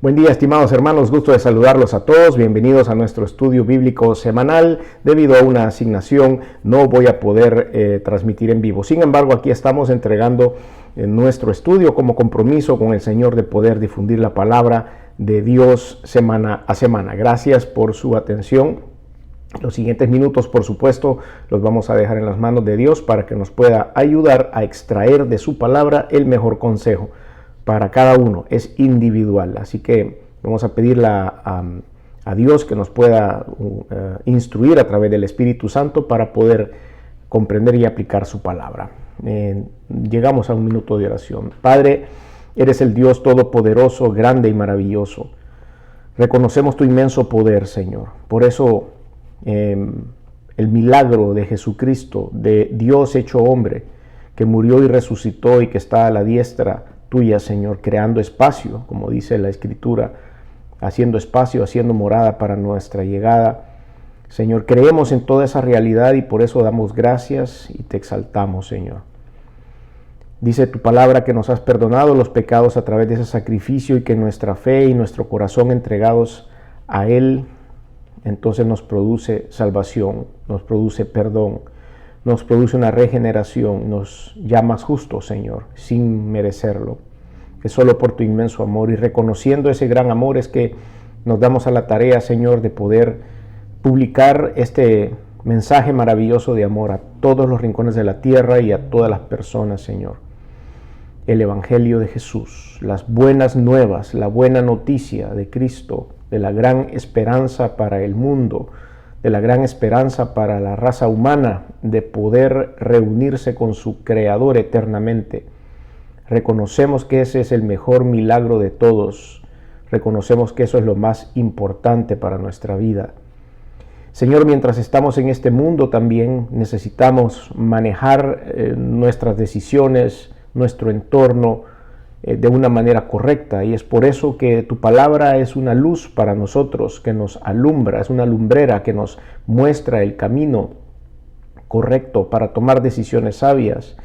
Buen día, estimados hermanos, gusto de saludarlos a todos. Bienvenidos a nuestro estudio bíblico semanal. Debido a una asignación no voy a poder transmitir en vivo. Sin embargo, aquí estamos entregando nuestro estudio como compromiso con el Señor de poder difundir la palabra de Dios semana a semana. Gracias por su atención. Los siguientes minutos, por supuesto, los vamos a dejar en las manos de Dios para que nos pueda ayudar a extraer de su palabra el mejor consejo. Para cada uno es individual, así que vamos a pedirle a Dios que nos pueda instruir a través del Espíritu Santo para poder comprender y aplicar su palabra. Llegamos a un minuto de oración. Padre, eres el Dios todopoderoso, grande y maravilloso. Reconocemos tu inmenso poder, Señor. Por eso el milagro de Jesucristo, de Dios hecho hombre, que murió y resucitó y que está a la diestra tuya, Señor, creando espacio, como dice la Escritura, haciendo espacio, haciendo morada para nuestra llegada. Señor, creemos en toda esa realidad y por eso damos gracias y te exaltamos, Señor. Dice tu palabra que nos has perdonado los pecados a través de ese sacrificio y que nuestra fe y nuestro corazón entregados a Él, entonces nos produce salvación, nos produce perdón, nos produce una regeneración, nos llamas justos, Señor, sin merecerlo. Que solo por tu inmenso amor y reconociendo ese gran amor es que nos damos a la tarea, Señor, de poder publicar este mensaje maravilloso de amor a todos los rincones de la tierra y a todas las personas, Señor. El Evangelio de Jesús, las buenas nuevas, la buena noticia de Cristo, de la gran esperanza para el mundo, de la gran esperanza para la raza humana de poder reunirse con su Creador eternamente. Reconocemos que ese es el mejor milagro de todos. Reconocemos que eso es lo más importante para nuestra vida. Señor, mientras estamos en este mundo también necesitamos manejar nuestras decisiones, nuestro entorno de una manera correcta, y es por eso que tu palabra es una luz para nosotros, que nos alumbra, es una lumbrera que nos muestra el camino correcto para tomar decisiones sabias.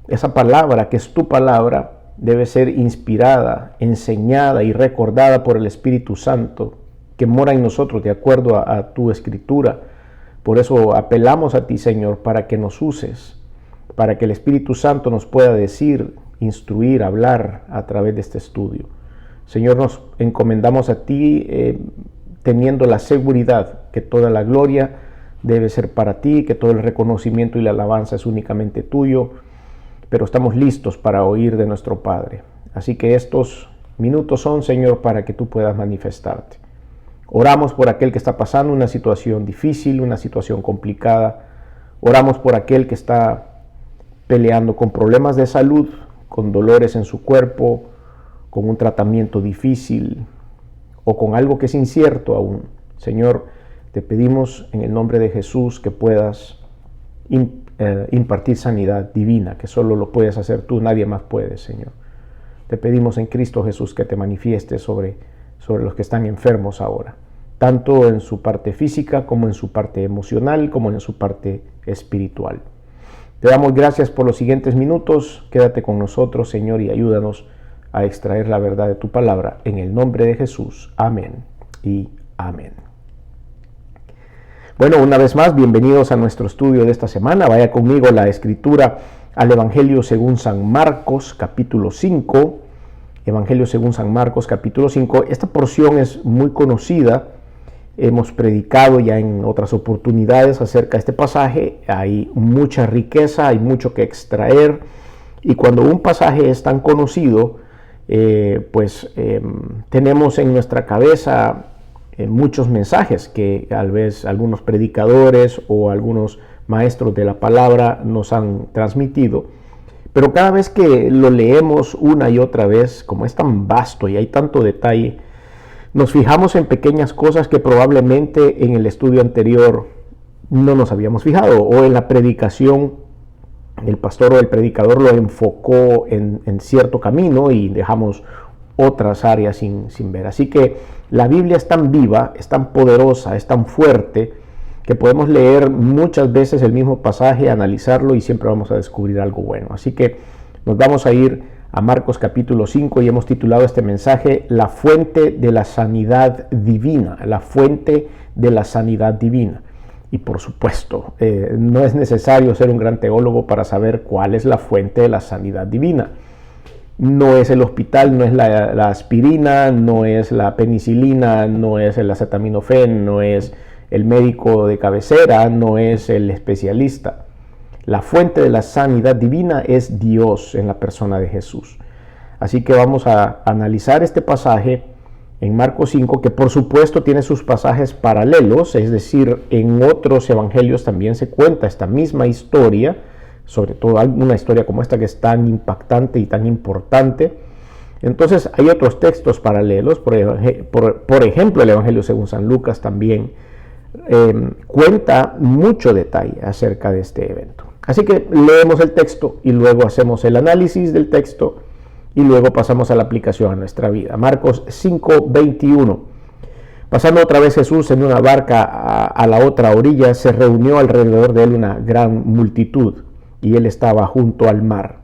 Esa palabra, que es tu palabra, debe ser inspirada, enseñada y recordada por el Espíritu Santo que mora en nosotros de acuerdo a tu Escritura. Por eso apelamos a ti, Señor, para que nos uses, para que el Espíritu Santo nos pueda decir, instruir, hablar a través de este estudio. Señor, nos encomendamos a ti teniendo la seguridad que toda la gloria debe ser para ti, que todo el reconocimiento y la alabanza es únicamente tuyo, pero estamos listos para oír de nuestro Padre. Así que estos minutos son, Señor, para que tú puedas manifestarte. Oramos por aquel que está pasando una situación difícil, una situación complicada. Oramos por aquel que está peleando con problemas de salud, con dolores en su cuerpo, con un tratamiento difícil o con algo que es incierto aún. Señor, te pedimos en el nombre de Jesús que puedas impartir sanidad divina, que solo lo puedes hacer tú, nadie más puede, Señor. Te pedimos en Cristo Jesús que te manifiestes sobre los que están enfermos ahora, tanto en su parte física como en su parte emocional, como en su parte espiritual. Te damos gracias por los siguientes minutos. Quédate con nosotros, Señor, y ayúdanos a extraer la verdad de tu palabra. En el nombre de Jesús. Amén y amén. Bueno, una vez más, bienvenidos a nuestro estudio de esta semana. Vaya conmigo la Escritura al Evangelio según San Marcos, capítulo 5. Evangelio según San Marcos, capítulo 5. Esta porción es muy conocida. Hemos predicado ya en otras oportunidades acerca de este pasaje. Hay mucha riqueza, hay mucho que extraer. Y cuando un pasaje es tan conocido, tenemos en nuestra cabeza muchos mensajes que tal vez algunos predicadores o algunos maestros de la palabra nos han transmitido. Pero cada vez que lo leemos una y otra vez, como es tan vasto y hay tanto detalle, nos fijamos en pequeñas cosas que probablemente en el estudio anterior no nos habíamos fijado, o en la predicación el pastor o el predicador lo enfocó en cierto camino y dejamos otras áreas sin ver. Así que la Biblia es tan viva, es tan poderosa, es tan fuerte, que podemos leer muchas veces el mismo pasaje, analizarlo y siempre vamos a descubrir algo bueno. Así que nos vamos a ir a Marcos capítulo 5 y hemos titulado este mensaje La fuente de la sanidad divina, la fuente de la sanidad divina. Y por supuesto, no es necesario ser un gran teólogo para saber cuál es la fuente de la sanidad divina. No es el hospital, no es la aspirina, no es la penicilina, no es el acetaminofén, no es el médico de cabecera, no es el especialista. La fuente de la sanidad divina es Dios en la persona de Jesús. Así que vamos a analizar este pasaje en Marcos 5, que por supuesto tiene sus pasajes paralelos, es decir, en otros evangelios también se cuenta esta misma historia, sobre todo una historia como esta que es tan impactante y tan importante. Entonces hay otros textos paralelos, por ejemplo el Evangelio según San Lucas también cuenta mucho detalle acerca de este evento. Así que leemos el texto y luego hacemos el análisis del texto y luego pasamos a la aplicación a nuestra vida. Marcos 5:21. Pasando otra vez Jesús en una barca a la otra orilla, se reunió alrededor de él una gran multitud, y él estaba junto al mar.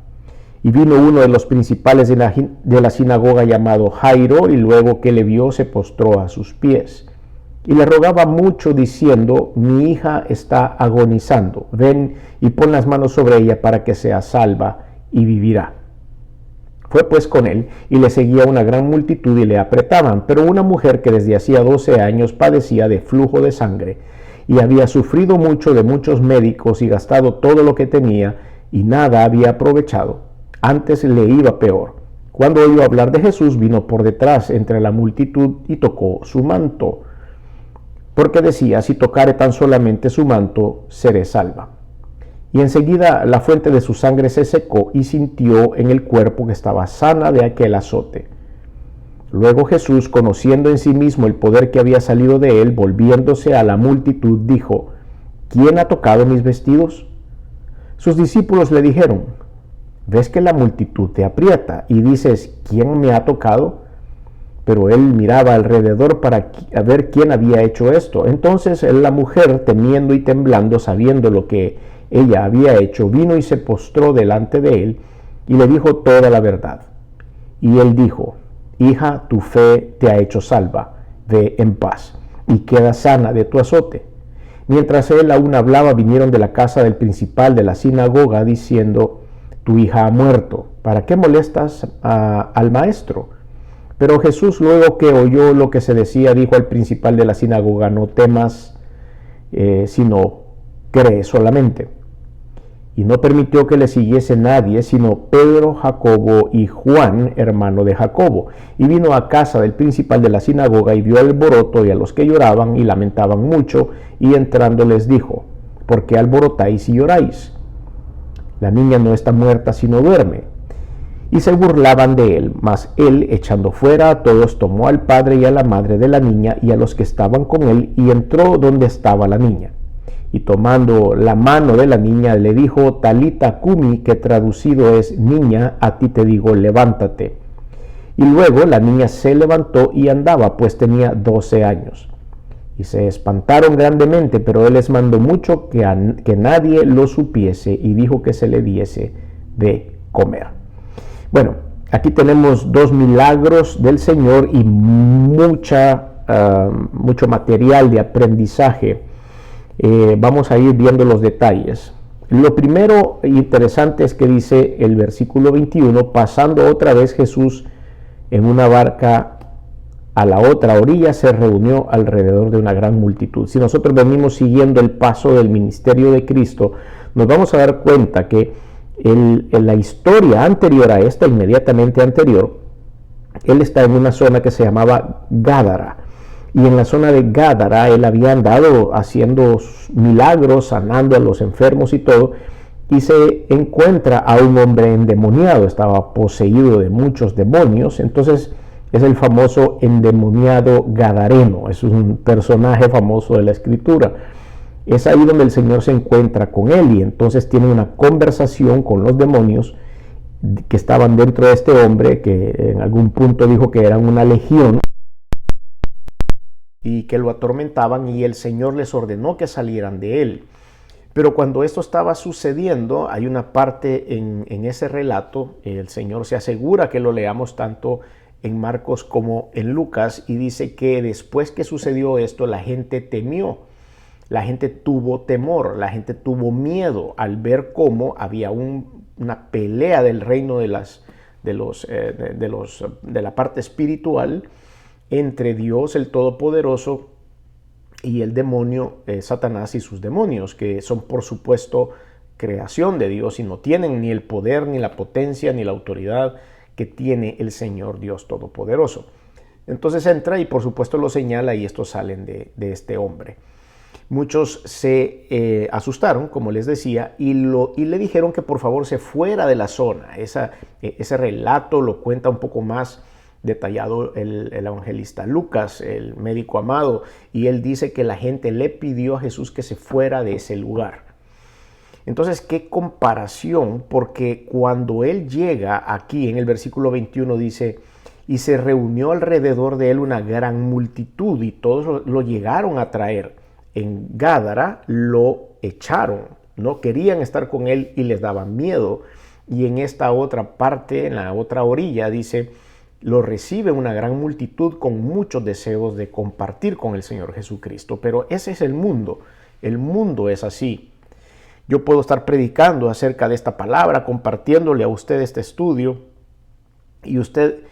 Y vino uno de los principales de la sinagoga llamado Jairo, y luego que le vio se postró a sus pies. Y le rogaba mucho diciendo: mi hija está agonizando, ven y pon las manos sobre ella para que sea salva y vivirá. Fue pues con él, y le seguía una gran multitud y le apretaban, pero una mujer que desde hacía 12 años padecía de flujo de sangre, y había sufrido mucho de muchos médicos y gastado todo lo que tenía, y nada había aprovechado, antes le iba peor. Cuando oyó hablar de Jesús, vino por detrás entre la multitud y tocó su manto, porque decía: si tocare tan solamente su manto, seré salva. Y enseguida la fuente de su sangre se secó y sintió en el cuerpo que estaba sana de aquel azote. Luego Jesús, conociendo en sí mismo el poder que había salido de él, volviéndose a la multitud, dijo: ¿quién ha tocado mis vestidos? Sus discípulos le dijeron: ¿ves que la multitud te aprieta y dices: ¿quién me ha tocado? Pero él miraba alrededor para ver quién había hecho esto. Entonces la mujer, temiendo y temblando, sabiendo lo que ella había hecho, vino y se postró delante de él y le dijo toda la verdad. Y él dijo: hija, tu fe te ha hecho salva, ve en paz y queda sana de tu azote. Mientras él aún hablaba, vinieron de la casa del principal de la sinagoga diciendo: tu hija ha muerto, ¿para qué molestas al maestro? Pero Jesús, luego que oyó lo que se decía, dijo al principal de la sinagoga: no temas, sino cree solamente. Y no permitió que le siguiese nadie, sino Pedro, Jacobo y Juan, hermano de Jacobo. Y vino a casa del principal de la sinagoga y vio el alboroto y a los que lloraban y lamentaban mucho, y entrando les dijo: ¿por qué alborotáis y lloráis? La niña no está muerta, sino duerme. Y se burlaban de él, mas él, echando fuera a todos, tomó al padre y a la madre de la niña y a los que estaban con él, y entró donde estaba la niña. Y tomando la mano de la niña, le dijo: Talita cumi, que traducido es: niña, a ti te digo, levántate. Y luego la niña se levantó y andaba, pues tenía 12 años. Y se espantaron grandemente, pero él les mandó mucho que nadie lo supiese, y dijo que se le diese de comer. Bueno, aquí tenemos dos milagros del Señor y mucho material de aprendizaje. Vamos a ir viendo los detalles. Lo primero interesante es que dice el versículo 21: pasando otra vez Jesús en una barca a la otra orilla, se reunió alrededor de una gran multitud. Si nosotros venimos siguiendo el paso del ministerio de Cristo, nos vamos a dar cuenta que en la historia anterior a esta, inmediatamente anterior, él está en una zona que se llamaba Gádara. Y en la zona de Gádara él había andado haciendo milagros, sanando a los enfermos y todo, y se encuentra a un hombre endemoniado, estaba poseído de muchos demonios. Entonces es el famoso endemoniado gadareno, es un personaje famoso de la Escritura. Es ahí donde el Señor se encuentra con él, y entonces tiene una conversación con los demonios que estaban dentro de este hombre, que en algún punto dijo que eran una legión y que lo atormentaban, y el Señor les ordenó que salieran de él. Pero cuando esto estaba sucediendo, hay una parte en ese relato, el Señor se asegura que lo leamos tanto en Marcos como en Lucas, y dice que después que sucedió esto, la gente temió, la gente tuvo temor, la gente tuvo miedo al ver cómo había una pelea del reino de la parte espiritual entre Dios el Todopoderoso y el demonio, Satanás y sus demonios, que son por supuesto creación de Dios y no tienen ni el poder, ni la potencia, ni la autoridad que tiene el Señor Dios Todopoderoso. Entonces entra y por supuesto lo señala, y estos salen de este hombre. Muchos se asustaron, como les decía, y le dijeron que por favor se fuera de la zona. Ese relato lo cuenta un poco más detallado el evangelista Lucas, el médico amado, y él dice que la gente le pidió a Jesús que se fuera de ese lugar. Entonces, ¿qué comparación? Porque cuando él llega aquí en el versículo 21 dice, y se reunió alrededor de él una gran multitud, y todos lo llegaron a traer. En Gádara lo echaron, no querían estar con él y les daban miedo. Y en esta otra parte, en la otra orilla, dice, lo recibe una gran multitud con muchos deseos de compartir con el Señor Jesucristo. Pero ese es el mundo es así. Yo puedo estar predicando acerca de esta palabra, compartiéndole a usted este estudio, y usted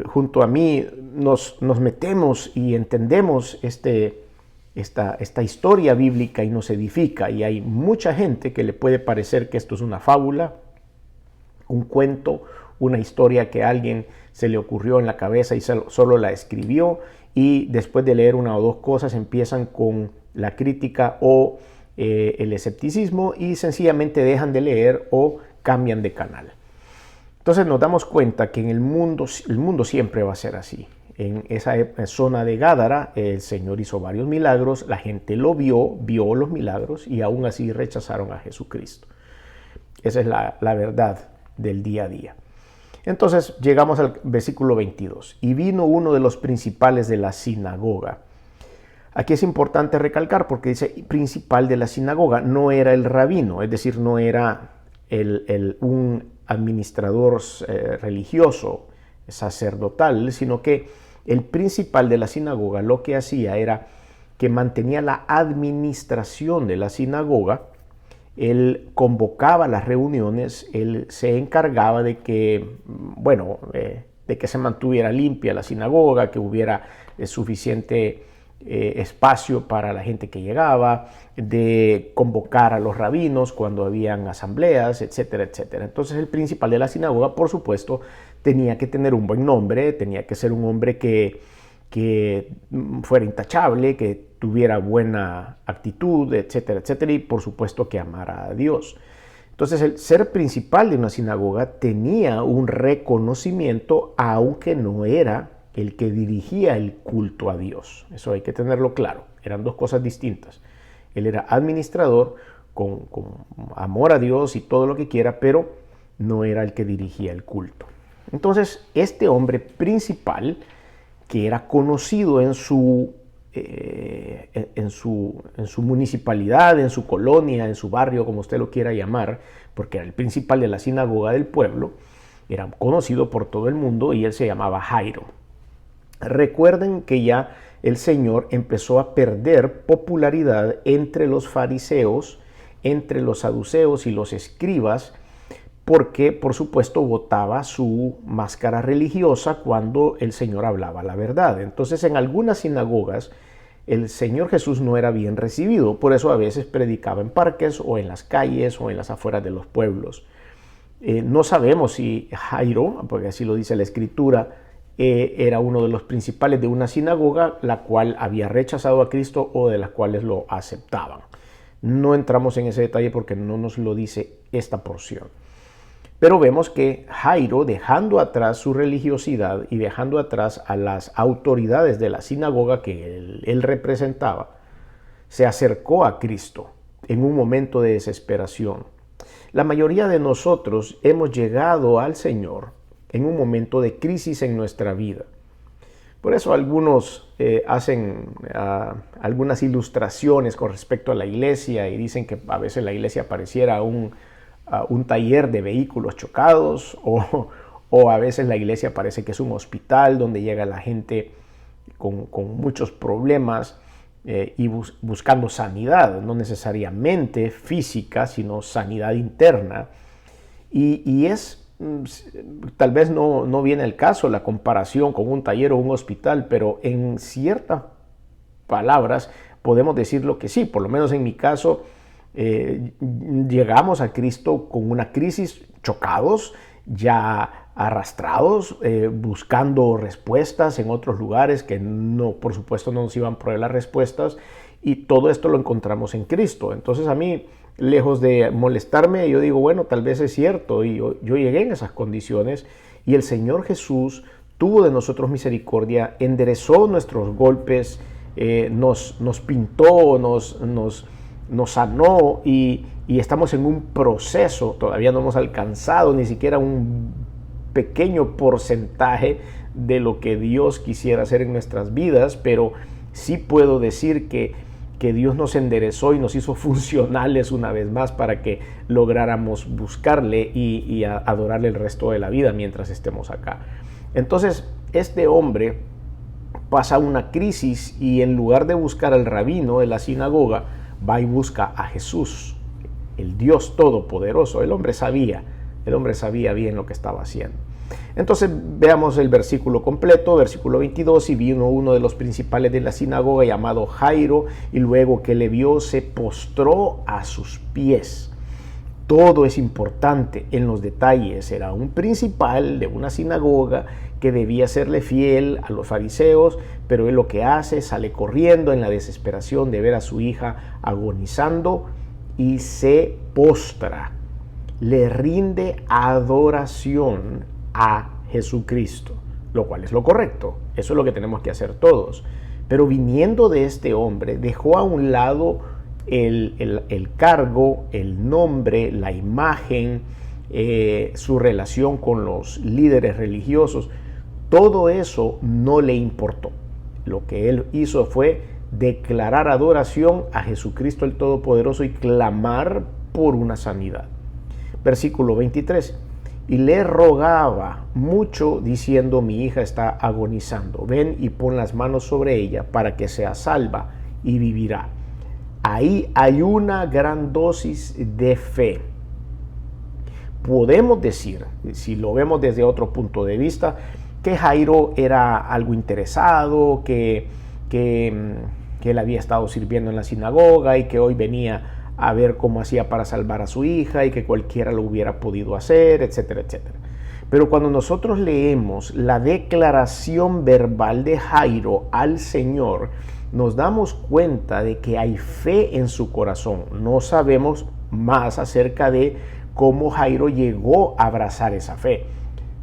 junto a mí nos metemos y entendemos esta historia bíblica y nos edifica. Y hay mucha gente que le puede parecer que esto es una fábula, un cuento, una historia que a alguien se le ocurrió en la cabeza y solo la escribió, y después de leer una o dos cosas empiezan con la crítica o el escepticismo y sencillamente dejan de leer o cambian de canal. Entonces nos damos cuenta que en el mundo siempre va a ser así. En esa zona de Gádara el Señor hizo varios milagros, la gente lo vio los milagros y aún así rechazaron a Jesucristo. Esa es la verdad del día a día. Entonces llegamos al versículo 22. Y vino uno de los principales de la sinagoga. Aquí es importante recalcar porque dice principal de la sinagoga, no era el rabino, es decir, no era un administrador religioso, sacerdotal, sino que el principal de la sinagoga lo que hacía era que mantenía la administración de la sinagoga. Él convocaba las reuniones, él se encargaba de que, de que se mantuviera limpia la sinagoga, que hubiera suficiente espacio para la gente que llegaba, de convocar a los rabinos cuando habían asambleas, etcétera, etcétera. Entonces el principal de la sinagoga, por supuesto, tenía que tener un buen nombre, tenía que ser un hombre que fuera intachable, que tuviera buena actitud, etcétera, etcétera, y por supuesto que amara a Dios. Entonces el ser principal de una sinagoga tenía un reconocimiento, aunque no era el que dirigía el culto a Dios. Eso hay que tenerlo claro, eran dos cosas distintas. Él era administrador con amor a Dios y todo lo que quiera, pero no era el que dirigía el culto. Entonces este hombre principal, que era conocido en su municipalidad, en su colonia, en su barrio, como usted lo quiera llamar, porque era el principal de la sinagoga del pueblo, era conocido por todo el mundo y él se llamaba Jairo. Recuerden que ya el Señor empezó a perder popularidad entre los fariseos, entre los saduceos y los escribas, porque por supuesto botaba su máscara religiosa cuando el Señor hablaba la verdad. Entonces en algunas sinagogas el Señor Jesús no era bien recibido, por eso a veces predicaba en parques o en las calles o en las afueras de los pueblos. No sabemos si Jairo, porque así lo dice la Escritura, era uno de los principales de una sinagoga la cual había rechazado a Cristo o de las cuales lo aceptaban. No entramos en ese detalle porque no nos lo dice esta porción. Pero vemos que Jairo, dejando atrás su religiosidad y dejando atrás a las autoridades de la sinagoga que él representaba, se acercó a Cristo en un momento de desesperación. La mayoría de nosotros hemos llegado al Señor en un momento de crisis en nuestra vida. Por eso algunos hacen algunas ilustraciones con respecto a la iglesia y dicen que a veces la iglesia pareciera un taller de vehículos chocados o a veces la iglesia parece que es un hospital donde llega la gente con muchos problemas y buscando sanidad, no necesariamente física, sino sanidad interna. Y es, tal vez no viene el caso la comparación con un taller o un hospital, pero en ciertas palabras podemos decir lo que sí, por lo menos en mi caso, llegamos a Cristo con una crisis, chocados, ya arrastrados, buscando respuestas en otros lugares que no, por supuesto, no nos iban a proveer las respuestas, y todo esto lo encontramos en Cristo. Entonces a mí, lejos de molestarme, yo digo, bueno, tal vez es cierto, y yo llegué en esas condiciones, y el Señor Jesús tuvo de nosotros misericordia, enderezó nuestros golpes, nos pintó, nos sanó, y estamos en un proceso, todavía no hemos alcanzado ni siquiera un pequeño porcentaje de lo que Dios quisiera hacer en nuestras vidas, pero sí puedo decir que Dios nos enderezó y nos hizo funcionales una vez más para que lográramos buscarle y adorarle el resto de la vida mientras estemos acá. Entonces, este hombre pasa una crisis y en lugar de buscar al rabino de la sinagoga, va y busca a Jesús, el Dios Todopoderoso. El hombre sabía bien lo que estaba haciendo. Entonces veamos el versículo completo, versículo 22, y vino uno de los principales de la sinagoga llamado Jairo, y luego que le vio se postró a sus pies. Todo es importante en los detalles. Era un principal de una sinagoga que debía serle fiel a los fariseos, pero él lo que hace, sale corriendo en la desesperación de ver a su hija agonizando y se postra. Le rinde adoración a Jesucristo, lo cual es lo correcto. Eso es lo que tenemos que hacer todos. Pero viniendo de este hombre, dejó a un lado el cargo, el nombre, la imagen, su relación con los líderes religiosos. Todo eso no le importó. Lo que él hizo fue declarar adoración a Jesucristo el Todopoderoso y clamar por una sanidad. Versículo 23. Y le rogaba mucho diciendo: mi hija está agonizando, ven y pon las manos sobre ella para que sea salva y vivirá. Ahí hay una gran dosis de fe. Podemos decir, si lo vemos desde otro punto de vista, que Jairo era algo interesado, que él había estado sirviendo en la sinagoga y que hoy venía a ver cómo hacía para salvar a su hija y que cualquiera lo hubiera podido hacer, etcétera, etcétera. Pero cuando nosotros leemos la declaración verbal de Jairo al Señor, nos damos cuenta de que hay fe en su corazón. No sabemos más acerca de cómo Jairo llegó a abrazar esa fe.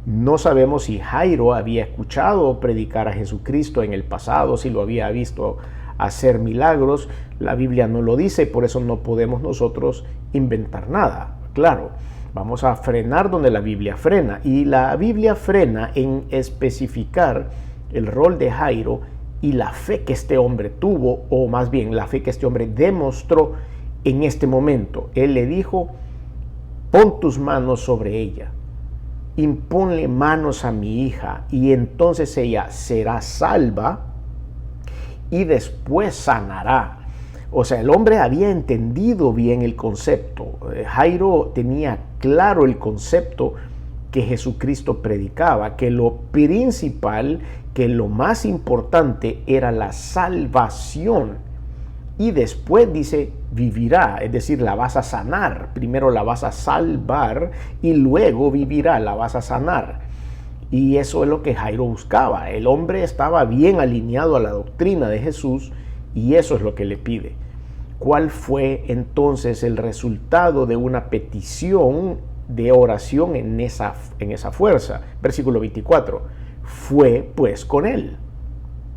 No sabemos si Jairo había escuchado predicar a Jesucristo en el pasado, si lo había visto hacer milagros. La Biblia no lo dice, por eso no podemos nosotros inventar nada. Claro, vamos a frenar donde la Biblia frena, y la Biblia frena en especificar el rol de Jairo y la fe que este hombre tuvo, o más bien la fe que este hombre demostró en este momento. Él le dijo: pon tus manos sobre ella, imponle manos a mi hija, y entonces ella será salva y después sanará. O sea, el hombre había entendido bien el concepto. Jairo tenía claro el concepto que Jesucristo predicaba, que lo principal, que lo más importante era la salvación. Y después dice: vivirá, es decir, la vas a sanar. Primero la vas a salvar y luego vivirá, la vas a sanar. Y eso es lo que Jairo buscaba. El hombre estaba bien alineado a la doctrina de Jesús y eso es lo que le pide. ¿Cuál fue entonces el resultado de una petición de oración en esa fuerza? Versículo 24. Fue pues con él.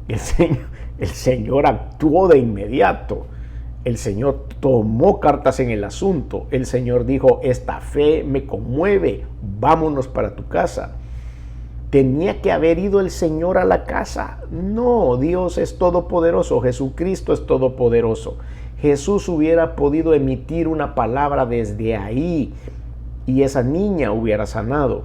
El Señor actuó de inmediato. El Señor tomó cartas en el asunto. El Señor dijo: esta fe me conmueve, vámonos para tu casa. ¿Tenía que haber ido el Señor a la casa? No, Dios es todopoderoso, Jesucristo es todopoderoso. Jesús hubiera podido emitir una palabra desde ahí y esa niña hubiera sanado.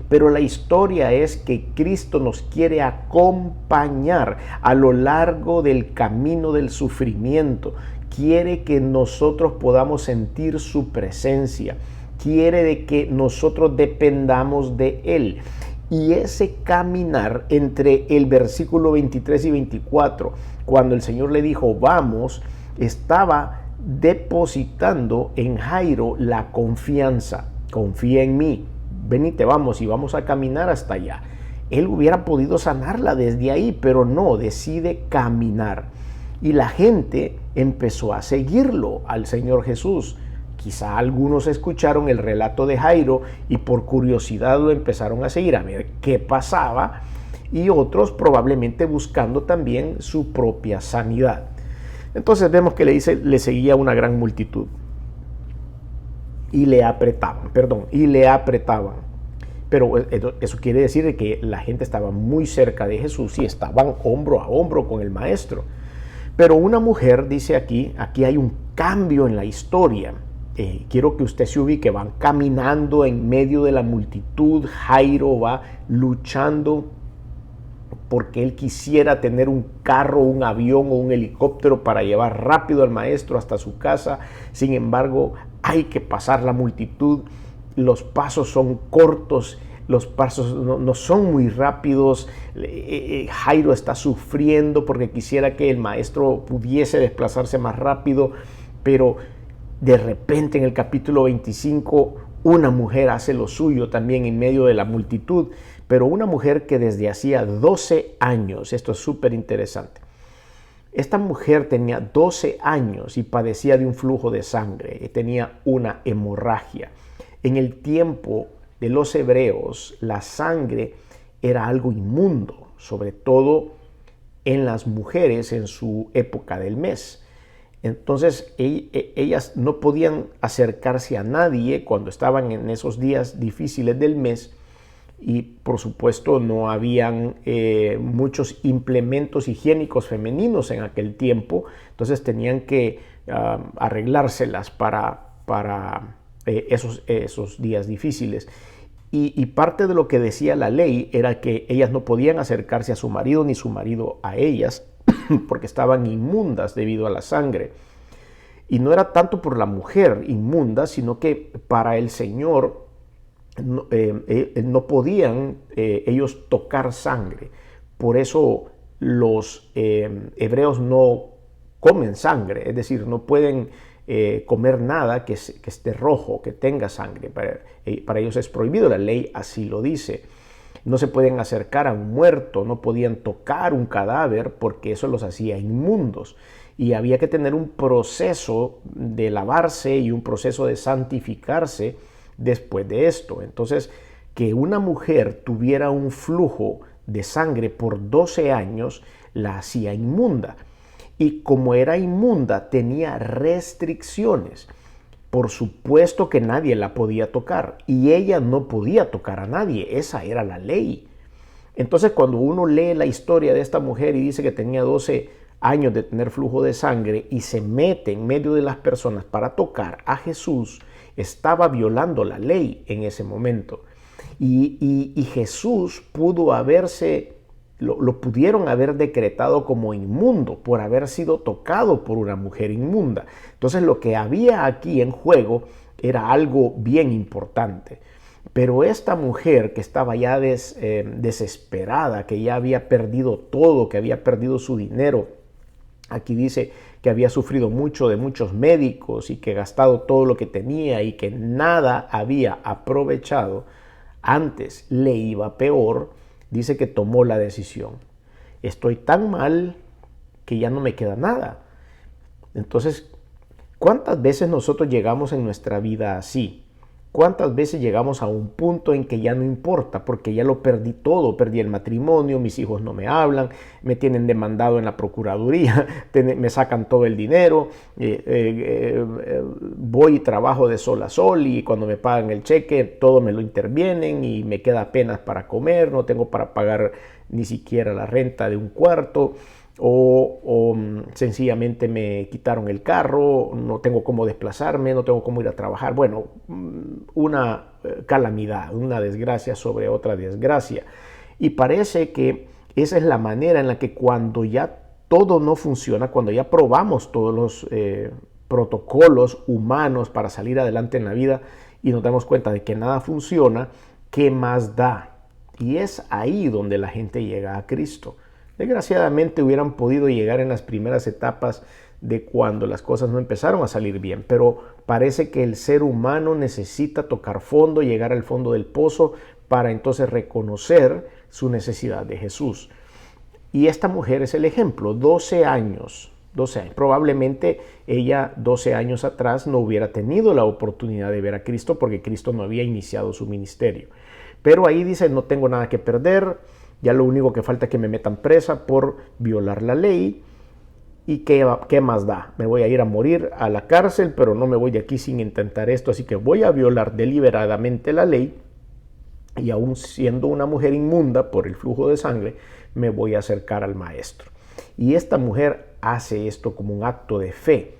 Pero la historia es que Cristo nos quiere acompañar a lo largo del camino del sufrimiento. Quiere que nosotros podamos sentir su presencia. Quiere de que nosotros dependamos de Él. Y ese caminar entre el versículo 23 y 24, cuando el Señor le dijo, vamos, estaba depositando en Jairo la confianza. Confía en mí, venite, vamos y vamos a caminar hasta allá. Él hubiera podido sanarla desde ahí, pero no, decide caminar. Y la gente empezó a seguirlo al Señor Jesús. Quizá algunos escucharon el relato de Jairo y por curiosidad lo empezaron a seguir a ver qué pasaba, y otros probablemente buscando también su propia sanidad. Entonces vemos que le seguía una gran multitud y le apretaban. Pero eso quiere decir que la gente estaba muy cerca de Jesús y estaban hombro a hombro con el maestro. Pero una mujer, dice aquí hay un cambio en la historia. Quiero que usted se ubique, van caminando en medio de la multitud, Jairo va luchando porque él quisiera tener un carro, un avión o un helicóptero para llevar rápido al maestro hasta su casa. Sin embargo, hay que pasar la multitud, los pasos son cortos, los pasos no son muy rápidos. Jairo está sufriendo porque quisiera que el maestro pudiese desplazarse más rápido, pero de repente en el capítulo 25 una mujer hace lo suyo también en medio de la multitud, pero una mujer que desde hacía 12 años, esto es súper interesante, esta mujer tenía 12 años y padecía de un flujo de sangre, tenía una hemorragia. En el tiempo de los hebreos, la sangre era algo inmundo, sobre todo en las mujeres en su época del mes. Entonces ellas no podían acercarse a nadie cuando estaban en esos días difíciles del mes, y por supuesto no habían muchos implementos higiénicos femeninos en aquel tiempo, entonces tenían que arreglárselas para esos días difíciles. Y parte de lo que decía la ley era que ellas no podían acercarse a su marido ni su marido a ellas porque estaban inmundas debido a la sangre. Y no era tanto por la mujer inmunda, sino que para el Señor no podían ellos tocar sangre. Por eso los hebreos no comen sangre, es decir, no pueden comer nada que esté rojo, que tenga sangre. Para ellos es prohibido, la ley así lo dice. No se pueden acercar a un muerto, no podían tocar un cadáver porque eso los hacía inmundos. Y había que tener un proceso de lavarse y un proceso de santificarse después de esto. Entonces, que una mujer tuviera un flujo de sangre por 12 años la hacía inmunda. Y como era inmunda, tenía restricciones. Por supuesto que nadie la podía tocar y ella no podía tocar a nadie, esa era la ley. Entonces cuando uno lee la historia de esta mujer y dice que tenía 12 años de tener flujo de sangre y se mete en medio de las personas para tocar a Jesús, estaba violando la ley en ese momento. Y Jesús pudo haberse, lo pudieron haber decretado como inmundo por haber sido tocado por una mujer inmunda. Entonces lo que había aquí en juego era algo bien importante. Pero esta mujer que estaba ya desesperada, que ya había perdido todo, que había perdido su dinero, aquí dice que había sufrido mucho de muchos médicos y que gastado todo lo que tenía y que nada había aprovechado, antes le iba peor. Dice que tomó la decisión. Estoy tan mal que ya no me queda nada. Entonces, ¿cuántas veces nosotros llegamos en nuestra vida así? ¿Cuántas veces llegamos a un punto en que ya no importa? Porque ya lo perdí todo, perdí el matrimonio, mis hijos no me hablan, me tienen demandado en la procuraduría, me sacan todo el dinero, voy y trabajo de sol a sol y cuando me pagan el cheque todo me lo intervienen y me queda apenas para comer, no tengo para pagar ni siquiera la renta de un cuarto. O sencillamente me quitaron el carro, no tengo cómo desplazarme, no tengo cómo ir a trabajar. Bueno, una calamidad, una desgracia sobre otra desgracia. Y parece que esa es la manera en la que cuando ya todo no funciona, cuando ya probamos todos los protocolos humanos para salir adelante en la vida y nos damos cuenta de que nada funciona, ¿qué más da? Y es ahí donde la gente llega a Cristo. Desgraciadamente hubieran podido llegar en las primeras etapas de cuando las cosas no empezaron a salir bien, pero parece que el ser humano necesita tocar fondo, llegar al fondo del pozo para entonces reconocer su necesidad de Jesús. Y esta mujer es el ejemplo, 12 años. Probablemente ella 12 años atrás no hubiera tenido la oportunidad de ver a Cristo porque Cristo no había iniciado su ministerio. Pero ahí dice, no tengo nada que perder. Ya lo único que falta es que me metan presa por violar la ley. ¿Y qué más da? Me voy a ir a morir a la cárcel, pero no me voy de aquí sin intentar esto. Así que voy a violar deliberadamente la ley. Y aún siendo una mujer inmunda por el flujo de sangre, me voy a acercar al maestro. Y esta mujer hace esto como un acto de fe.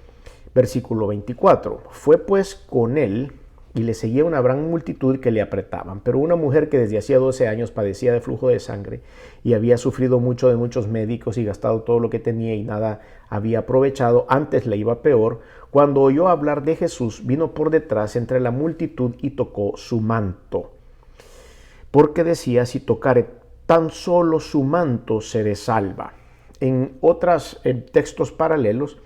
Versículo 24. Fue pues con él y le seguía una gran multitud que le apretaban. Pero una mujer que desde hacía 12 años padecía de flujo de sangre y había sufrido mucho de muchos médicos y gastado todo lo que tenía y nada había aprovechado, antes le iba peor, cuando oyó hablar de Jesús, vino por detrás entre la multitud y tocó su manto. Porque decía, si tocare tan solo su manto, seré salva. En otros textos paralelos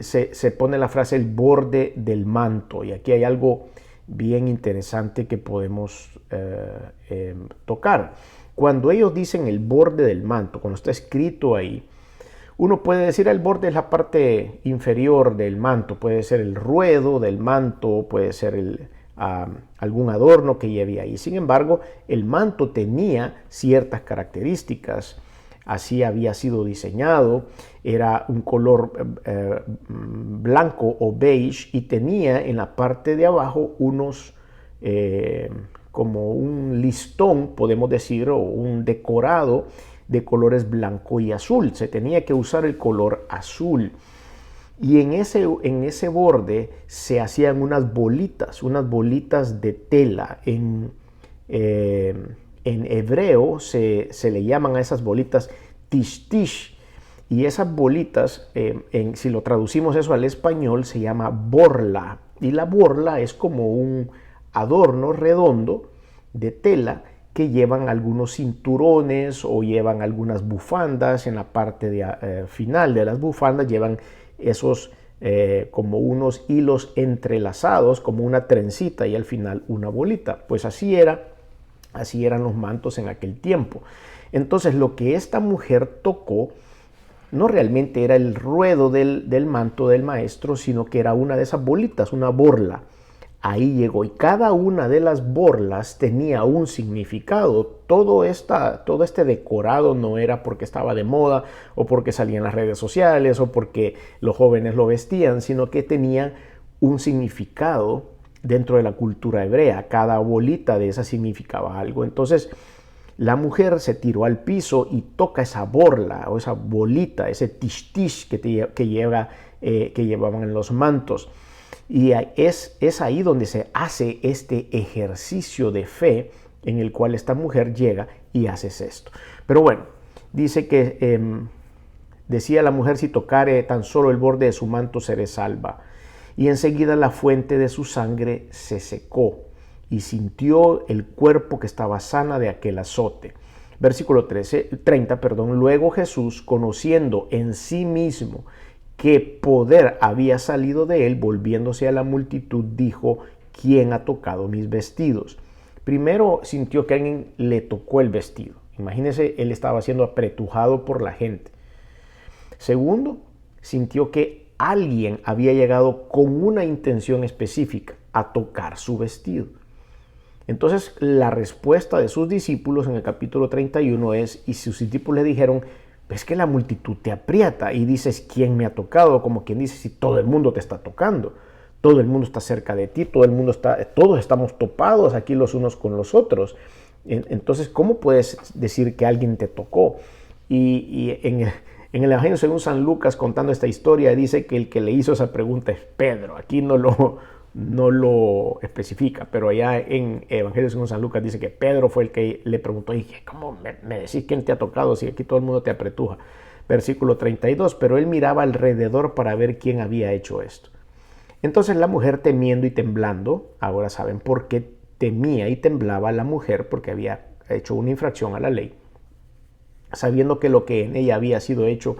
se pone la frase el borde del manto, y aquí hay algo bien interesante que podemos tocar. Cuando ellos dicen el borde del manto, cuando está escrito ahí, uno puede decir el borde es la parte inferior del manto, puede ser el ruedo del manto, puede ser algún adorno que lleve ahí. Sin embargo, el manto tenía ciertas características. Así había sido diseñado, era un color blanco o beige y tenía en la parte de abajo unos, como un listón, podemos decir, o un decorado de colores blanco y azul. Se tenía que usar el color azul. Y en ese borde se hacían unas bolitas de tela. En hebreo se le llaman a esas bolitas tish. Y esas bolitas, si lo traducimos eso al español, se llama borla. Y la borla es como un adorno redondo de tela que llevan algunos cinturones o llevan algunas bufandas. En la parte final de las bufandas llevan esos como unos hilos entrelazados, como una trencita y al final una bolita. Pues así eran los mantos en aquel tiempo. Entonces lo que esta mujer tocó no realmente era el ruedo del manto del maestro, sino que era una de esas bolitas, una borla. Ahí llegó y cada una de las borlas tenía un significado. Todo este decorado no era porque estaba de moda o porque salía en las redes sociales o porque los jóvenes lo vestían, sino que tenía un significado dentro de la cultura hebrea. Cada bolita de esa significaba algo. Entonces la mujer se tiró al piso y toca esa borla o esa bolita, ese tish que llevaban en los mantos. Y es ahí donde se hace este ejercicio de fe en el cual esta mujer llega y hace esto. Pero bueno, dice que decía la mujer, si tocare tan solo el borde de su manto seré salva. Y enseguida la fuente de su sangre se secó y sintió el cuerpo que estaba sana de aquel azote. Versículo 30, luego Jesús, conociendo en sí mismo que poder había salido de él, volviéndose a la multitud, dijo, ¿quién ha tocado mis vestidos? Primero sintió que alguien le tocó el vestido. Imagínense, él estaba siendo apretujado por la gente. Segundo, sintió que alguien había llegado con una intención específica. a tocar su vestido. Entonces la respuesta de sus discípulos en el capítulo 31 es, y sus discípulos le dijeron, ves que la multitud te aprieta y dices, ¿quién me ha tocado? Como quien dice, si todo el mundo te está tocando, todo el mundo está cerca de ti, todos estamos topados aquí los unos con los otros. Entonces, ¿cómo puedes decir que alguien te tocó? Y en el Evangelio según San Lucas, contando esta historia, dice que el que le hizo esa pregunta es Pedro. Aquí no lo especifica, pero allá en Evangelio según San Lucas dice que Pedro fue el que le preguntó, y ¿cómo me decís quién te ha tocado si aquí todo el mundo te apretuja? Versículo 32, pero él miraba alrededor para ver quién había hecho esto. Entonces la mujer, temiendo y temblando, ahora saben por qué temía y temblaba la mujer, porque había hecho una infracción a la ley, sabiendo que lo que en ella había sido hecho,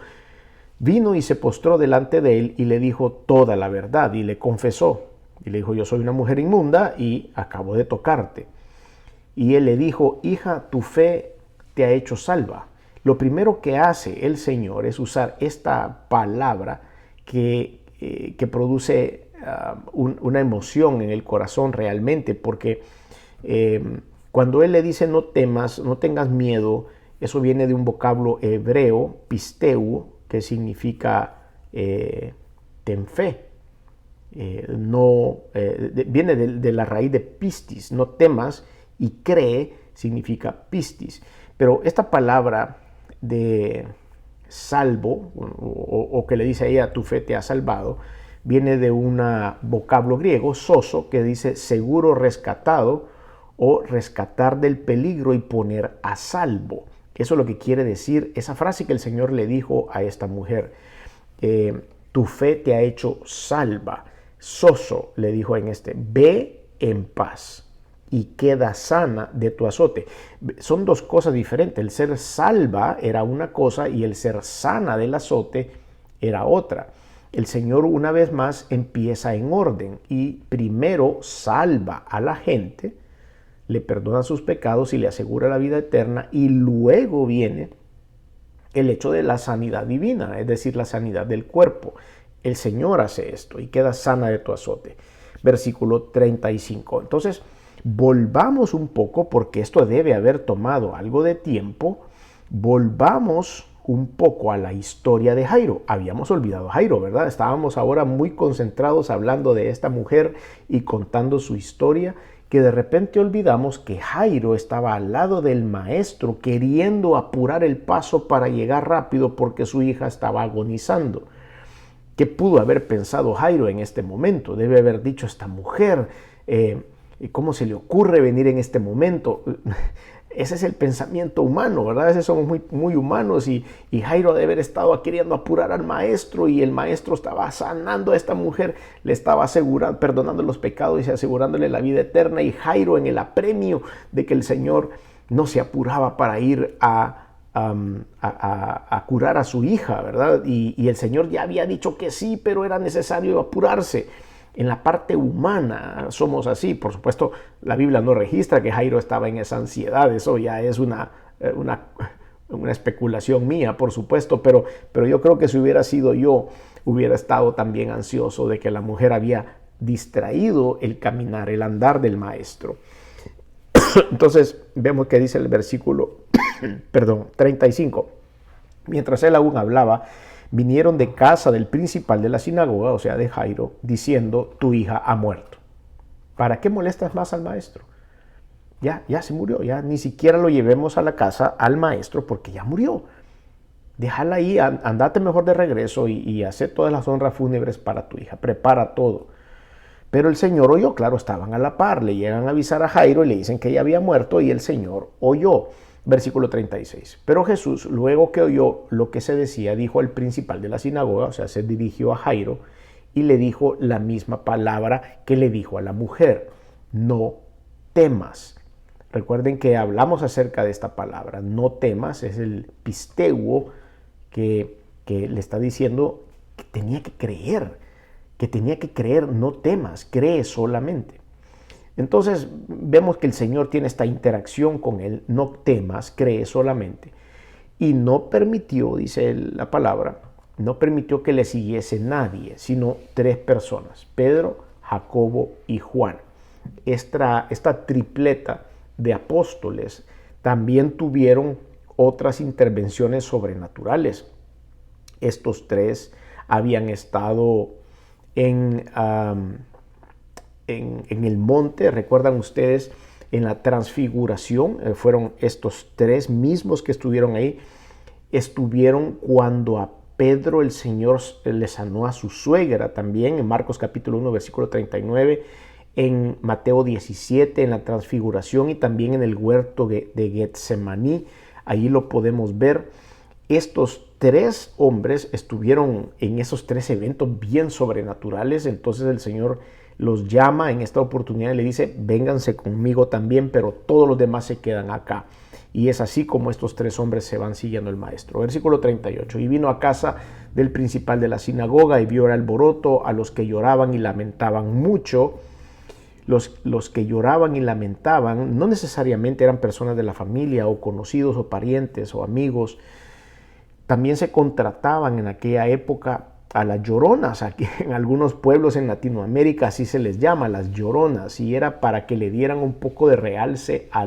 vino y se postró delante de él y le dijo toda la verdad y le confesó. Y le dijo, yo soy una mujer inmunda y acabo de tocarte. Y él le dijo, hija, tu fe te ha hecho salva. Lo primero que hace el Señor es usar esta palabra que produce una emoción en el corazón realmente, porque cuando Él le dice no temas, no tengas miedo, eso viene de un vocablo hebreo, pisteu, que significa ten fe. Viene de la raíz de pistis, no temas, y cree significa pistis. Pero esta palabra de salvo, o que le dice a ella, tu fe te ha salvado, viene de un vocablo griego, soso, que dice seguro rescatado o rescatar del peligro y poner a salvo. Eso es lo que quiere decir esa frase que el Señor le dijo a esta mujer. Tu fe te ha hecho salva. Soso le dijo ve en paz y queda sana de tu azote. Son dos cosas diferentes. El ser salva era una cosa y el ser sana del azote era otra. El Señor una vez más empieza en orden y primero salva a la gente, le perdona sus pecados y le asegura la vida eterna, y luego viene el hecho de la sanidad divina, es decir, la sanidad del cuerpo. El Señor hace esto y queda sana de tu azote. Versículo 35. Entonces, volvamos un poco, porque esto debe haber tomado algo de tiempo. Volvamos un poco a la historia de Jairo. Habíamos olvidado a Jairo, ¿verdad? Estábamos ahora muy concentrados hablando de esta mujer y contando su historia, que de repente olvidamos que Jairo estaba al lado del maestro queriendo apurar el paso para llegar rápido porque su hija estaba agonizando. ¿Qué pudo haber pensado Jairo en este momento? Debe haber dicho, esta mujer, ¿cómo se le ocurre venir en este momento? Ese es el pensamiento humano, ¿verdad? A veces somos muy humanos y Jairo debe haber estado queriendo apurar al maestro, y el maestro estaba sanando a esta mujer, le estaba perdonando los pecados y asegurándole la vida eterna, y Jairo en el apremio de que el Señor no se apuraba para ir a curar a su hija, ¿verdad? Y el Señor ya había dicho que sí, pero era necesario apurarse. En la parte humana somos así. Por supuesto, la Biblia no registra que Jairo estaba en esa ansiedad. Eso ya es una especulación mía, por supuesto, pero yo creo que si hubiera sido yo, hubiera estado también ansioso de que la mujer había distraído el caminar, el andar del maestro. Entonces vemos que dice el versículo 35. Mientras él aún hablaba, vinieron de casa del principal de la sinagoga, o sea, de Jairo, diciendo, tu hija ha muerto. ¿Para qué molestas más al maestro? Ya se murió, ya ni siquiera lo llevemos a la casa al maestro porque ya murió. Déjala ahí, andate mejor de regreso y haz todas las honras fúnebres para tu hija, prepara todo. Pero el Señor oyó, claro, estaban a la par, le llegan a avisar a Jairo y le dicen que ella había muerto, y el Señor oyó. Versículo 36. Pero Jesús, luego que oyó lo que se decía, dijo al principal de la sinagoga, o sea, se dirigió a Jairo y le dijo la misma palabra que le dijo a la mujer: no temas. Recuerden que hablamos acerca de esta palabra, no temas, es el pisteuo que le está diciendo que tenía que creer, no temas, cree solamente. Entonces vemos que el Señor tiene esta interacción con él, no temas, cree solamente. Y no permitió, dice la palabra, no permitió que le siguiese nadie, sino 3 personas, Pedro, Jacobo y Juan. Esta tripleta de apóstoles también tuvieron otras intervenciones sobrenaturales. Estos tres habían estado en el monte, recuerdan ustedes, en la transfiguración, fueron estos tres mismos que estuvieron ahí, estuvieron cuando a Pedro el Señor le sanó a su suegra también, en Marcos capítulo 1, versículo 39, en Mateo 17, en la transfiguración y también en el huerto de Getsemaní. Allí lo podemos ver. Estos tres hombres estuvieron en esos tres eventos bien sobrenaturales. Entonces el Señor los llama en esta oportunidad y le dice: vénganse conmigo también, pero todos los demás se quedan acá. Y es así como estos tres hombres se van siguiendo el maestro. Versículo 38. Y vino a casa del principal de la sinagoga y vio el alboroto, a los que lloraban y lamentaban mucho. Los que lloraban y lamentaban no necesariamente eran personas de la familia o conocidos o parientes o amigos. También se contrataban en aquella época a las lloronas. Aquí en algunos pueblos en Latinoamérica así se les llama, las lloronas, y era para que le dieran un poco de realce a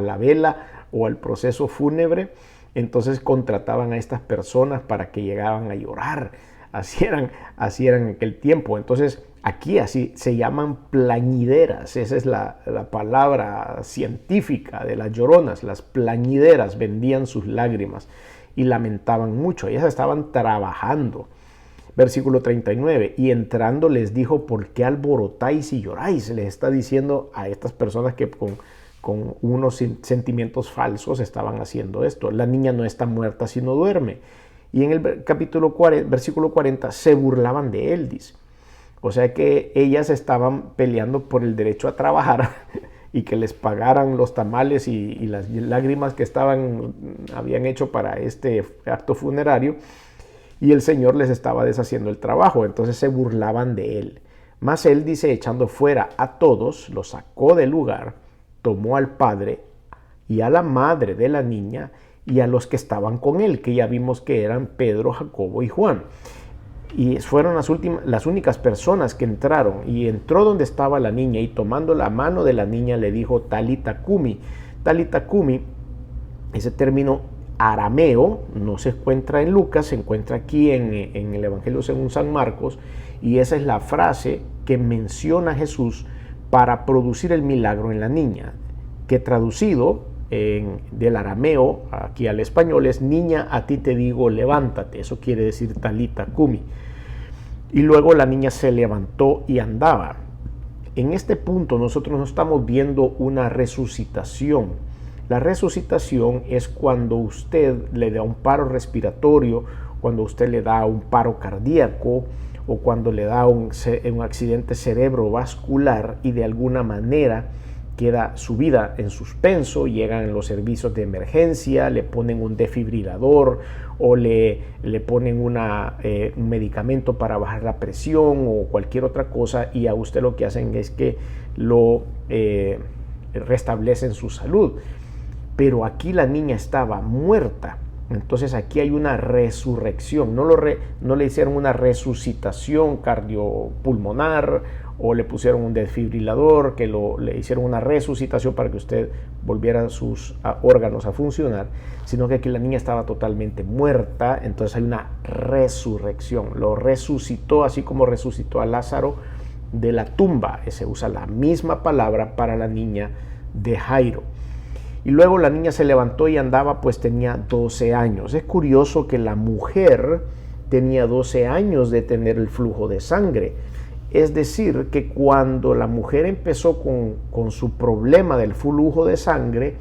la vela o al proceso fúnebre. Entonces contrataban a estas personas para que llegaban a llorar. Así eran en aquel tiempo. Entonces aquí así se llaman plañideras. Esa es la palabra científica de las lloronas. Las plañideras vendían sus lágrimas y lamentaban mucho. Ellas estaban trabajando. Versículo 39. Y entrando les dijo: ¿por qué alborotáis y lloráis? Les está diciendo a estas personas que con unos sentimientos falsos estaban haciendo esto. La niña no está muerta sino duerme. Y en el versículo 40 se burlaban de él, dice. O sea que ellas estaban peleando por el derecho a trabajar y que les pagaran los tamales y las lágrimas que habían hecho para este acto funerario, y el Señor les estaba deshaciendo el trabajo. Entonces se burlaban de él. Mas él, dice, echando fuera a todos, los sacó del lugar, tomó al padre y a la madre de la niña y a los que estaban con él, que ya vimos que eran Pedro, Jacobo y Juan. Y fueron las únicas personas que entraron. Y entró donde estaba la niña y tomando la mano de la niña le dijo: Talita cumi. Talita cumi, ese término arameo, no se encuentra en Lucas, se encuentra aquí en el Evangelio según San Marcos. Y esa es la frase que menciona Jesús para producir el milagro en la niña, que traducido del arameo aquí al español es: niña, a ti te digo, levántate. Eso quiere decir talita cumi. Y luego la niña se levantó y andaba. En este punto nosotros no estamos viendo una resucitación. La resucitación es cuando usted le da un paro respiratorio, cuando usted le da un paro cardíaco o cuando le da un accidente cerebrovascular y de alguna manera queda su vida en suspenso. Llegan los servicios de emergencia, le ponen un desfibrilador o le ponen un medicamento para bajar la presión o cualquier otra cosa, y a usted lo que hacen es que lo restablecen su salud. Pero aquí la niña estaba muerta. Entonces aquí hay una resurrección. No le hicieron una resucitación cardiopulmonar o le pusieron un desfibrilador, que le hicieron una resucitación para que usted volviera sus órganos a funcionar, sino que aquí la niña estaba totalmente muerta. Entonces hay una resurrección. Lo resucitó, así como resucitó a Lázaro de la tumba. Se usa la misma palabra para la niña de Jairo. Y luego la niña se levantó y andaba, pues tenía 12 años. Es curioso que la mujer tenía 12 años de tener el flujo de sangre. Es decir, que cuando la mujer empezó con su problema del flujo de sangre,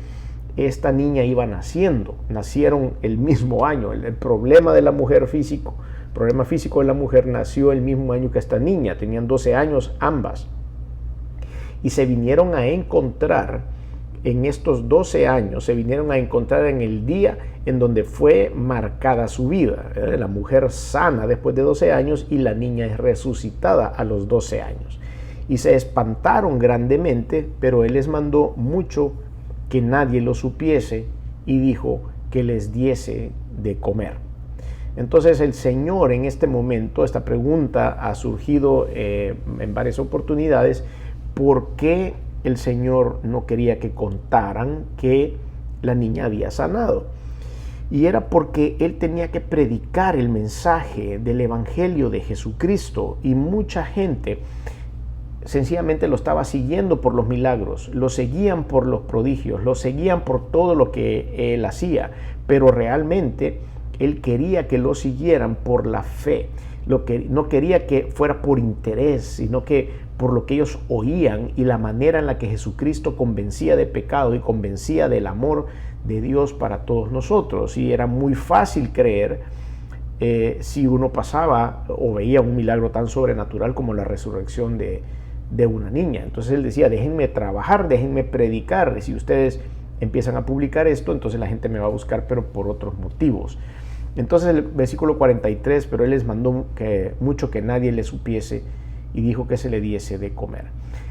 esta niña iba naciendo. Nacieron el mismo año. El problema de la mujer físico, el problema físico de la mujer nació el mismo año que esta niña. Tenían 12 años ambas. Y se vinieron a encontrar. En estos 12 años se vinieron a encontrar en el día en donde fue marcada su vida. La mujer sana después de 12 años y la niña es resucitada a los 12 años. Y se espantaron grandemente, pero él les mandó mucho que nadie lo supiese y dijo que les diese de comer. Entonces el Señor en este momento, esta pregunta ha surgido en varias oportunidades: ¿por qué el Señor no quería que contaran que la niña había sanado? Y era porque Él tenía que predicar el mensaje del Evangelio de Jesucristo, y mucha gente sencillamente lo estaba siguiendo por los milagros, lo seguían por los prodigios, lo seguían por todo lo que Él hacía, pero realmente Él quería que lo siguieran por la fe. No quería que fuera por interés, sino que por lo que ellos oían y la manera en la que Jesucristo convencía de pecado y convencía del amor de Dios para todos nosotros. Y era muy fácil creer si uno pasaba o veía un milagro tan sobrenatural como la resurrección de una niña. Entonces Él decía: déjenme trabajar, déjenme predicar, y si ustedes empiezan a publicar esto, entonces la gente me va a buscar, pero por otros motivos. Entonces el versículo 43: pero Él les mandó mucho que nadie le supiese, y dijo que se le diese de comer.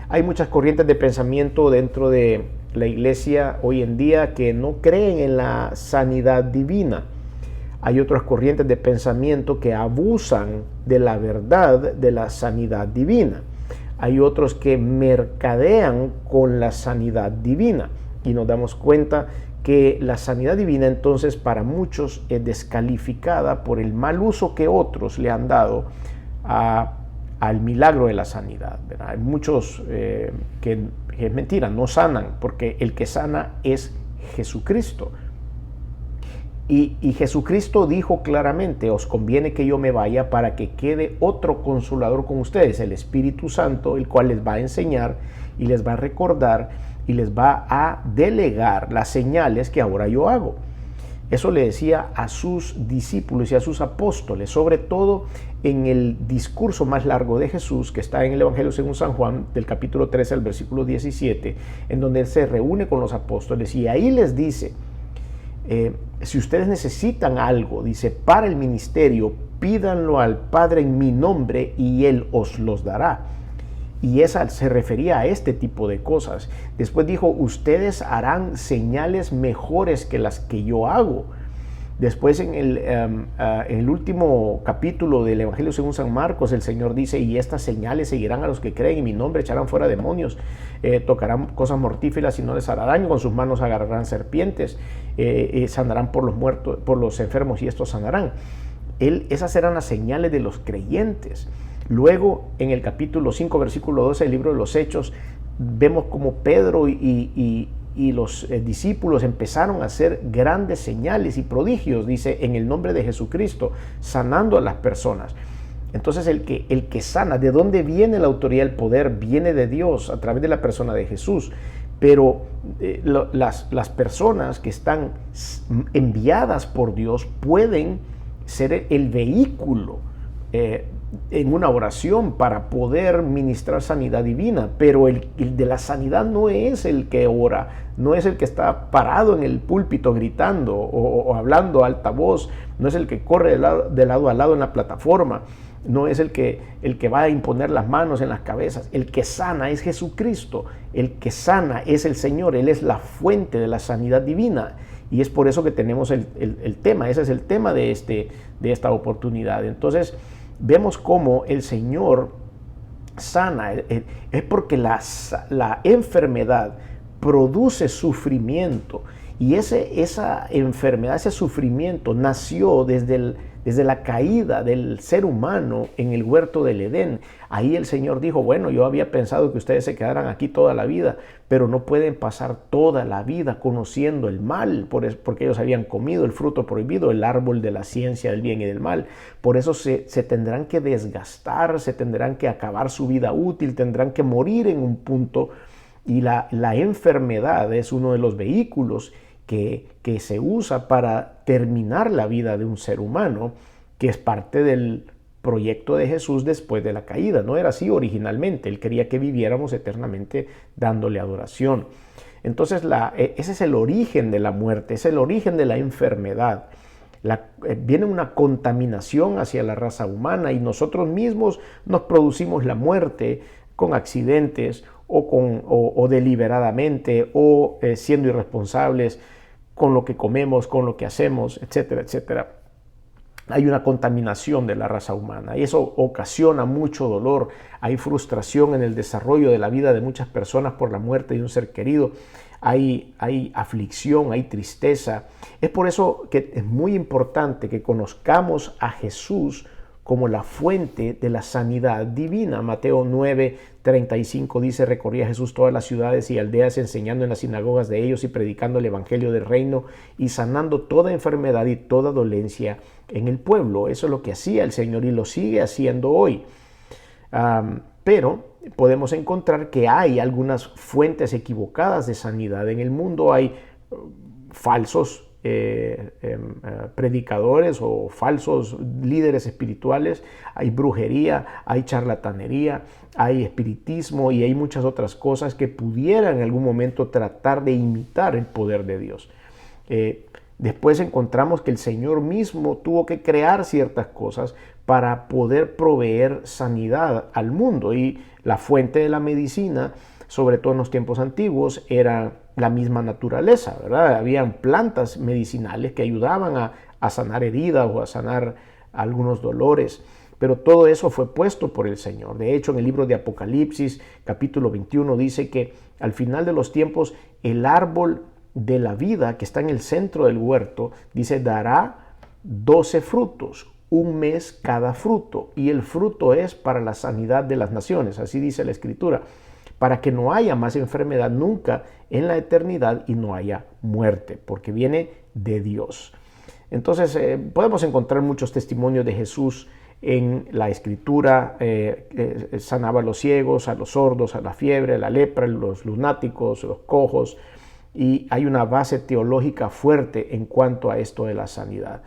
Hay muchas corrientes de pensamiento dentro de la iglesia hoy en día que no creen en la sanidad divina. Hay otras corrientes de pensamiento que abusan de la verdad de la sanidad divina. Hay otros que mercadean con la sanidad divina, y nos damos cuenta que la sanidad divina entonces para muchos es descalificada por el mal uso que otros le han dado al milagro de la sanidad, ¿verdad? Hay muchos que es mentira, no sanan, porque el que sana es Jesucristo. Y Jesucristo dijo claramente: os conviene que yo me vaya para que quede otro consolador con ustedes, el Espíritu Santo, el cual les va a enseñar y les va a recordar y les va a delegar las señales que ahora yo hago. Eso le decía a sus discípulos y a sus apóstoles, sobre todo en el discurso más largo de Jesús, que está en el Evangelio según San Juan, del capítulo 13 al versículo 17, en donde Él se reúne con los apóstoles y ahí les dice: si ustedes necesitan algo, dice, para el ministerio, pídanlo al Padre en mi nombre y Él os los dará. Y esa se refería a este tipo de cosas. Después dijo: ustedes harán señales mejores que las que yo hago. Después en el último capítulo del Evangelio según San Marcos, el Señor dice: y estas señales seguirán a los que creen en mi nombre, echarán fuera demonios, tocarán cosas mortíferas y no les hará daño, con sus manos agarrarán serpientes, sanarán por los muertos, por los enfermos, y estos sanarán. Esas eran las señales de los creyentes. Luego, en el capítulo 5, versículo 12 del libro de los Hechos, vemos como Pedro y los discípulos empezaron a hacer grandes señales y prodigios, dice, en el nombre de Jesucristo, sanando a las personas. Entonces el que sana, ¿de dónde viene la autoridad? El poder viene de Dios a través de la persona de Jesús. Pero las personas que están enviadas por Dios pueden ser el vehículo en una oración para poder ministrar sanidad divina, pero el de la sanidad no es el que ora, no es el que está parado en el púlpito gritando o hablando a alta voz, no es el que corre de lado a lado en la plataforma, no es el que va a imponer las manos en las cabezas. El que sana es Jesucristo, el que sana es el Señor, Él es la fuente de la sanidad divina. Y es por eso que tenemos el tema, ese es el tema de esta oportunidad. Entonces, vemos cómo el Señor sana, es porque la enfermedad produce sufrimiento, y esa enfermedad, ese sufrimiento nació desde la caída del ser humano en el huerto del Edén. Ahí el Señor dijo: bueno, yo había pensado que ustedes se quedaran aquí toda la vida, pero no pueden pasar toda la vida conociendo el mal, porque ellos habían comido el fruto prohibido, el árbol de la ciencia del bien y del mal. Por eso se tendrán que desgastar, se tendrán que acabar su vida útil, tendrán que morir en un punto. Y la enfermedad es uno de los vehículos que se usa para terminar la vida de un ser humano, que es parte del proyecto de Jesús después de la caída. No era así originalmente, Él quería que viviéramos eternamente dándole adoración. Entonces ese es el origen de la muerte, es el origen de la enfermedad. Viene una contaminación hacia la raza humana, y nosotros mismos nos producimos la muerte con accidentes o deliberadamente, o siendo irresponsables con lo que comemos, con lo que hacemos, etcétera, etcétera. hay una contaminación de la raza humana y eso ocasiona mucho dolor. Hay frustración en el desarrollo de la vida de muchas personas por la muerte de un ser querido. Hay aflicción, hay tristeza. Es por eso que es muy importante que conozcamos a Jesús como la fuente de la sanidad divina. Mateo 9:35 dice: recorría Jesús todas las ciudades y aldeas, enseñando en las sinagogas de ellos y predicando el evangelio del reino y sanando toda enfermedad y toda dolencia en el pueblo. Eso es lo que hacía el Señor y lo sigue haciendo hoy. Pero podemos encontrar que hay algunas fuentes equivocadas de sanidad. En el mundo hay falsos predicadores o falsos líderes espirituales, hay brujería, hay charlatanería, hay espiritismo y hay muchas otras cosas que pudieran en algún momento tratar de imitar el poder de Dios. Después encontramos que el Señor mismo tuvo que crear ciertas cosas para poder proveer sanidad al mundo, y la fuente de la medicina, sobre todo en los tiempos antiguos, era la misma naturaleza, ¿verdad? Habían plantas medicinales que ayudaban a sanar heridas o a sanar algunos dolores, pero todo eso fue puesto por el Señor. De hecho, en el libro de Apocalipsis, capítulo 21, dice que al final de los tiempos el árbol de la vida que está en el centro del huerto, dice, dará 12 frutos, un mes cada fruto, y el fruto es para la sanidad de las naciones, así dice la Escritura, para que no haya más enfermedad nunca en la eternidad y no haya muerte, porque viene de Dios. Entonces podemos encontrar muchos testimonios de Jesús en la Escritura. Sanaba a los ciegos, a los sordos, a la fiebre, a la lepra, los lunáticos, los cojos, y hay una base teológica fuerte en cuanto a esto de la sanidad.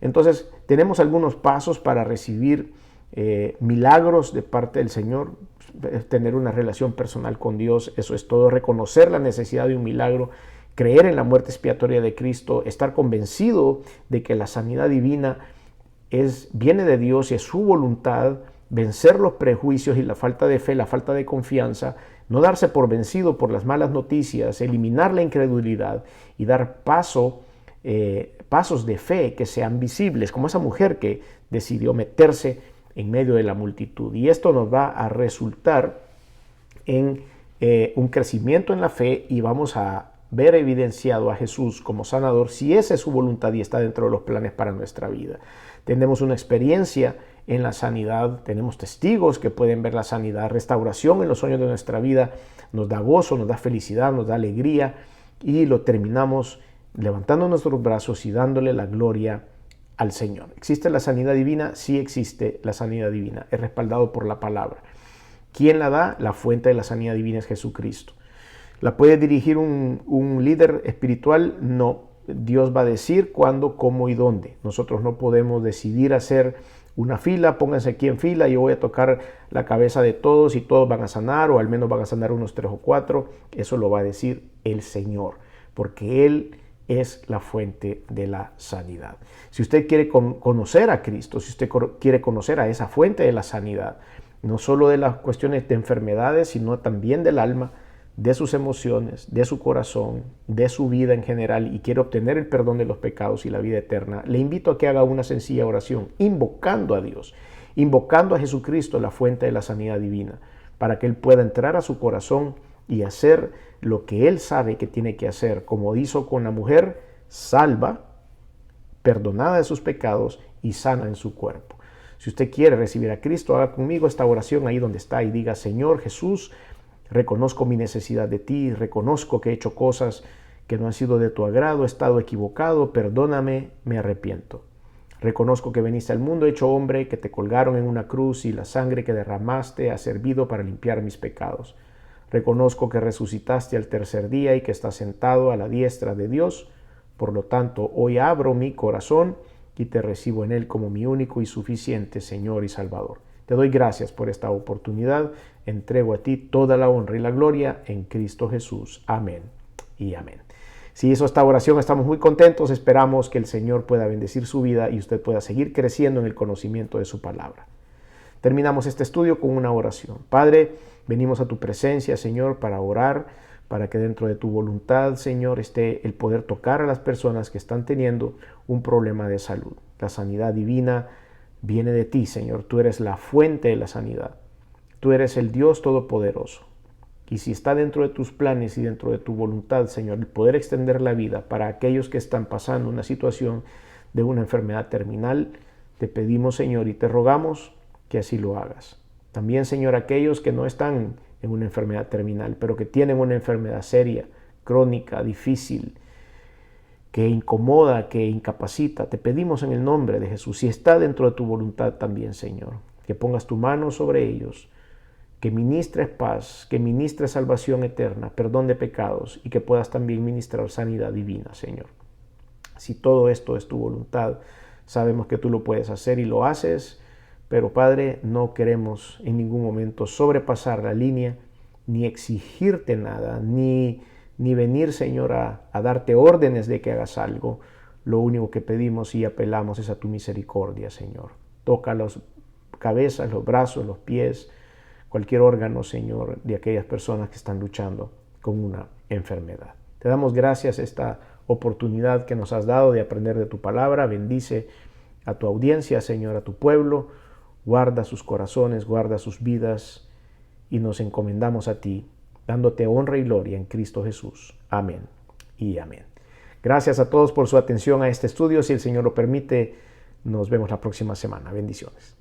Entonces tenemos algunos pasos para recibir milagros de parte del Señor. Tener una relación personal con Dios, eso es todo. Reconocer la necesidad de un milagro, creer en la muerte expiatoria de Cristo, estar convencido de que la sanidad divina viene de Dios y es su voluntad, vencer los prejuicios y la falta de fe, la falta de confianza, no darse por vencido por las malas noticias, eliminar la incredulidad y dar pasos de fe que sean visibles, como esa mujer que decidió meterse en medio de la multitud. Y esto nos va a resultar en un crecimiento en la fe, y vamos a ver evidenciado a Jesús como sanador si esa es su voluntad y está dentro de los planes para nuestra vida. Tenemos una experiencia en la sanidad, tenemos testigos que pueden ver la sanidad, restauración en los sueños de nuestra vida, nos da gozo, nos da felicidad, nos da alegría, y lo terminamos levantando nuestros brazos y dándole la gloria al Señor. ¿Existe la sanidad divina? Sí existe la sanidad divina, es respaldado por la palabra. ¿Quién la da? La fuente de la sanidad divina es Jesucristo. ¿La puede dirigir un líder espiritual? No. Dios va a decir cuándo, cómo y dónde. Nosotros no podemos decidir hacer una fila, pónganse aquí en fila, yo voy a tocar la cabeza de todos y todos van a sanar, o al menos van a sanar unos 3 o 4. Eso lo va a decir el Señor, porque Él es la fuente de la sanidad. Si usted quiere conocer a Cristo, si usted quiere conocer a esa fuente de la sanidad, no solo de las cuestiones de enfermedades, sino también del alma, de sus emociones, de su corazón, de su vida en general, y quiere obtener el perdón de los pecados y la vida eterna, le invito a que haga una sencilla oración, invocando a Dios, invocando a Jesucristo, la fuente de la sanidad divina, para que Él pueda entrar a su corazón y hacer lo que Él sabe que tiene que hacer, como hizo con la mujer, salva, perdonada de sus pecados y sana en su cuerpo. Si usted quiere recibir a Cristo, haga conmigo esta oración ahí donde está y diga: Señor Jesús, reconozco mi necesidad de ti, reconozco que he hecho cosas que no han sido de tu agrado, he estado equivocado, perdóname, me arrepiento. Reconozco que viniste al mundo hecho hombre, que te colgaron en una cruz y la sangre que derramaste ha servido para limpiar mis pecados. Reconozco que resucitaste al tercer día y que estás sentado a la diestra de Dios. Por lo tanto, hoy abro mi corazón y te recibo en él como mi único y suficiente Señor y Salvador. Te doy gracias por esta oportunidad. Entrego a ti toda la honra y la gloria en Cristo Jesús. Amén y amén. Si hizo esta oración, estamos muy contentos. Esperamos que el Señor pueda bendecir su vida y usted pueda seguir creciendo en el conocimiento de su palabra. Terminamos este estudio con una oración. Padre, venimos a tu presencia, Señor, para orar, para que dentro de tu voluntad, Señor, esté el poder tocar a las personas que están teniendo un problema de salud. La sanidad divina viene de ti, Señor. Tú eres la fuente de la sanidad. Tú eres el Dios Todopoderoso. Y si está dentro de tus planes y dentro de tu voluntad, Señor, el poder extender la vida para aquellos que están pasando una situación de una enfermedad terminal, te pedimos, Señor, y te rogamos que así lo hagas. También, Señor, aquellos que no están en una enfermedad terminal, pero que tienen una enfermedad seria, crónica, difícil, que incomoda, que incapacita, te pedimos en el nombre de Jesús, si está dentro de tu voluntad también, Señor, que pongas tu mano sobre ellos, que ministres paz, que ministres salvación eterna, perdón de pecados y que puedas también ministrar sanidad divina, Señor. Si todo esto es tu voluntad, sabemos que tú lo puedes hacer y lo haces, pero Padre, no queremos en ningún momento sobrepasar la línea, ni exigirte nada, ni venir, Señor, a darte órdenes de que hagas algo. Lo único que pedimos y apelamos es a tu misericordia, Señor. Toca las cabezas, los brazos, los pies, cualquier órgano, Señor, de aquellas personas que están luchando con una enfermedad. Te damos gracias esta oportunidad que nos has dado de aprender de tu palabra. Bendice a tu audiencia, Señor, a tu pueblo. Guarda sus corazones, guarda sus vidas y nos encomendamos a ti, dándote honra y gloria en Cristo Jesús. Amén y amén. Gracias a todos por su atención a este estudio. Si el Señor lo permite, nos vemos la próxima semana. Bendiciones.